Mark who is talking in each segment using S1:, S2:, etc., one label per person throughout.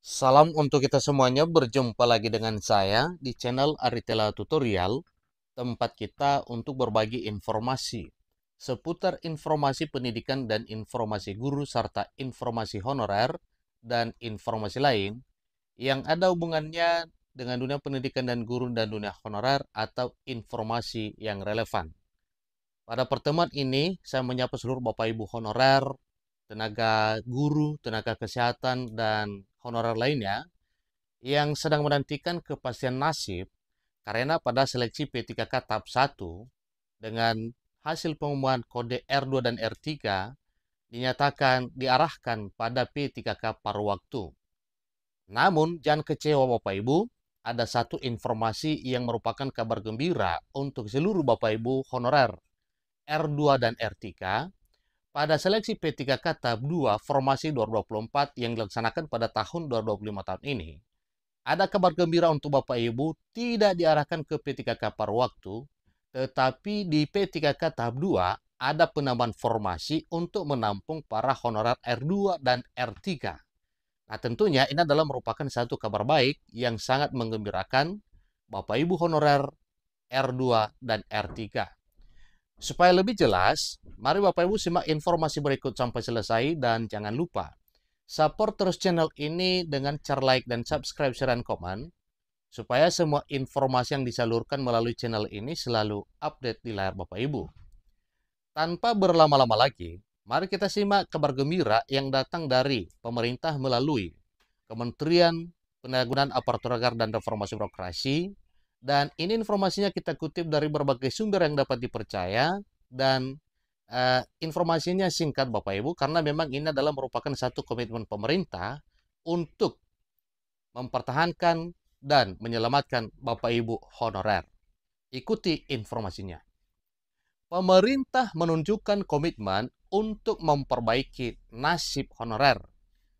S1: Salam untuk kita semuanya, berjumpa lagi dengan saya di channel Aritela Tutorial, tempat kita untuk berbagi informasi seputar informasi pendidikan dan informasi guru serta informasi honorer dan informasi lain yang ada hubungannya dengan dunia pendidikan dan guru dan dunia honorer atau informasi yang relevan. Pada pertemuan ini, saya menyapa seluruh Bapak Ibu honorer, tenaga guru, tenaga kesehatan, dan honorer lainnya yang sedang menantikan kepastian nasib karena pada seleksi P3K tahap 1 dengan hasil pengumuman kode R2 dan R3 dinyatakan diarahkan pada P3K paruh waktu. Namun jangan kecewa Bapak Ibu, ada satu informasi yang merupakan kabar gembira untuk seluruh Bapak Ibu honorer R2 dan R3 pada seleksi P3K tahap 2 formasi 2024 yang dilaksanakan pada tahun 2025 tahun ini. Ada kabar gembira untuk Bapak Ibu, tidak diarahkan ke P3K paruh waktu, tetapi di P3K tahap 2 ada penambahan formasi untuk menampung para honorer R2 dan R3. Nah, tentunya ini adalah merupakan satu kabar baik yang sangat menggembirakan Bapak Ibu honorer R2 dan R3. Supaya lebih jelas, mari Bapak Ibu simak informasi berikut sampai selesai dan jangan lupa support terus channel ini dengan cara like dan subscribe, share, dan komen supaya semua informasi yang disalurkan melalui channel ini selalu update di layar Bapak Ibu. Tanpa berlama-lama lagi, mari kita simak kabar gembira yang datang dari pemerintah melalui Kementerian Pendayagunaan Aparatur Negara dan Reformasi Birokrasi. Dan ini informasinya kita kutip dari berbagai sumber yang dapat dipercaya dan informasinya singkat Bapak Ibu karena memang ini adalah merupakan satu komitmen pemerintah untuk mempertahankan dan menyelamatkan Bapak Ibu honorer. Ikuti informasinya. Pemerintah menunjukkan komitmen untuk memperbaiki nasib honorer,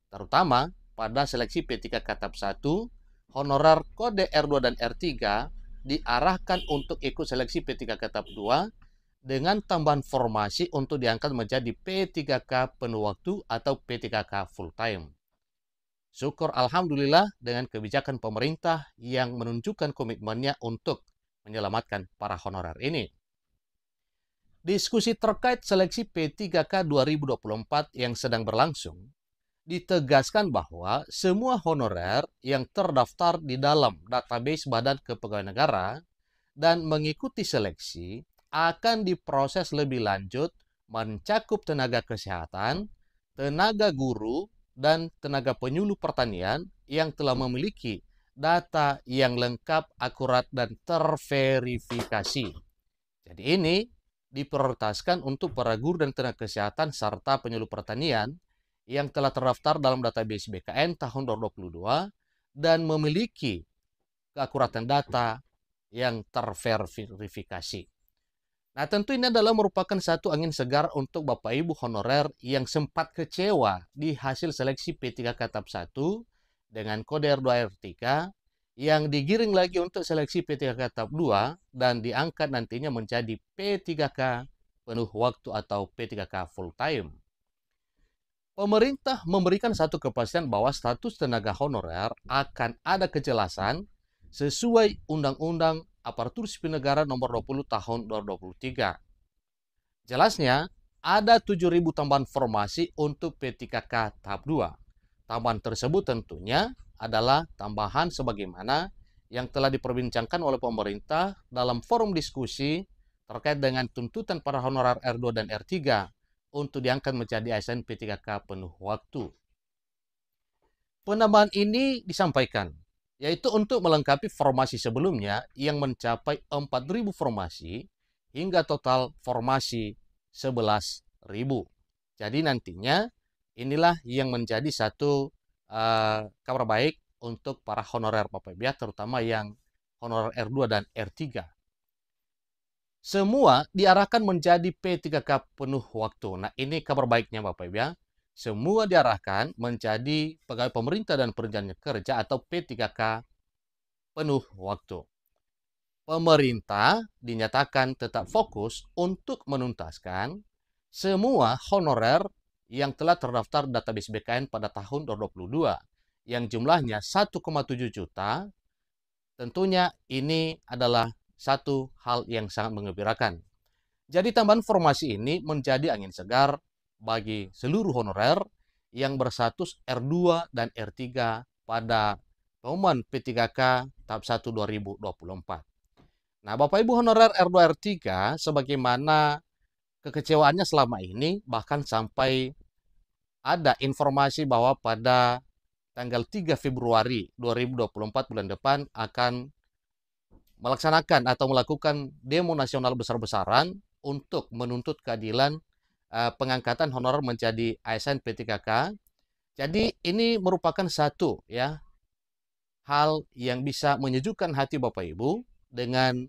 S1: terutama pada seleksi P3K tahap 1, honorer kode R2 dan R3 diarahkan untuk ikut seleksi P3K tahap 2 dengan tambahan formasi untuk diangkat menjadi P3K penuh waktu atau P3K full time. Syukur Alhamdulillah dengan kebijakan pemerintah yang menunjukkan komitmennya untuk menyelamatkan para honorer ini. Diskusi terkait seleksi P3K 2024 yang sedang berlangsung ditegaskan bahwa semua honorer yang terdaftar di dalam database Badan Kepegawaian Negara dan mengikuti seleksi akan diproses lebih lanjut mencakup tenaga kesehatan, tenaga guru, dan tenaga penyuluh pertanian yang telah memiliki data yang lengkap, akurat, dan terverifikasi. Jadi ini diprioritaskan untuk para guru dan tenaga kesehatan serta penyuluh pertanian yang telah terdaftar dalam database BKN tahun 2022 dan memiliki keakuratan data yang terverifikasi. Nah, tentu ini adalah merupakan satu angin segar untuk Bapak Ibu honorer yang sempat kecewa di hasil seleksi P3K tahap 1 dengan kode R2 R3 yang digiring lagi untuk seleksi P3K tahap 2 dan diangkat nantinya menjadi P3K penuh waktu atau P3K full time. Pemerintah memberikan satu kepastian bahwa status tenaga honorer akan ada kejelasan sesuai Undang-Undang Aparatur Sipil Negara Nomor 20 Tahun 2023. Jelasnya, ada 7.000 tambahan formasi untuk P3K tahap 2. Tambahan tersebut tentunya adalah tambahan sebagaimana yang telah diperbincangkan oleh pemerintah dalam forum diskusi terkait dengan tuntutan para honorer R2 dan R3 untuk diangkat menjadi ASN P3K penuh waktu. Penambahan ini disampaikan, yaitu untuk melengkapi formasi sebelumnya yang mencapai 4.000 formasi hingga total formasi 11.000. Jadi nantinya inilah yang menjadi satu kabar baik untuk para honorer Bapak Ibu, terutama yang honorer R2 dan R3. Semua diarahkan menjadi P3K penuh waktu. Nah, ini kabar baiknya Bapak Ibu ya. Semua diarahkan menjadi pegawai pemerintah dan perjanjian kerja atau P3K penuh waktu. Pemerintah dinyatakan tetap fokus untuk menuntaskan semua honorer yang telah terdaftar database BKN pada tahun 2022 yang jumlahnya 1,7 juta, tentunya ini adalah satu hal yang sangat menggembirakan. Jadi tambahan formasi ini menjadi angin segar bagi seluruh honorer yang berstatus R2 dan R3 pada pengumuman P3K tahap 1 2024. Nah, Bapak Ibu honorer R2 R3 sebagaimana kekecewaannya selama ini, bahkan sampai ada informasi bahwa pada tanggal 3 Februari 2024 bulan depan akan melaksanakan atau melakukan demo nasional besar-besaran untuk menuntut keadilan pengangkatan honorer menjadi ASN P3K. Jadi ini merupakan satu ya hal yang bisa menyejukkan hati Bapak Ibu dengan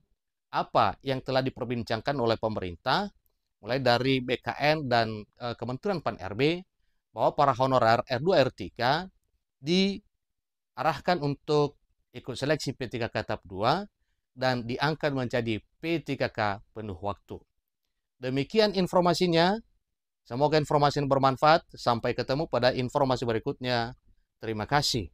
S1: apa yang telah diperbincangkan oleh pemerintah mulai dari BKN dan Kementerian Pan-RB bahwa para honorer R2 R3 diarahkan untuk ikut seleksi P3K tahap 2 dan diangkat menjadi P3K penuh waktu. Demikian informasinya. Semoga informasi ini bermanfaat. Sampai ketemu pada informasi berikutnya. Terima kasih.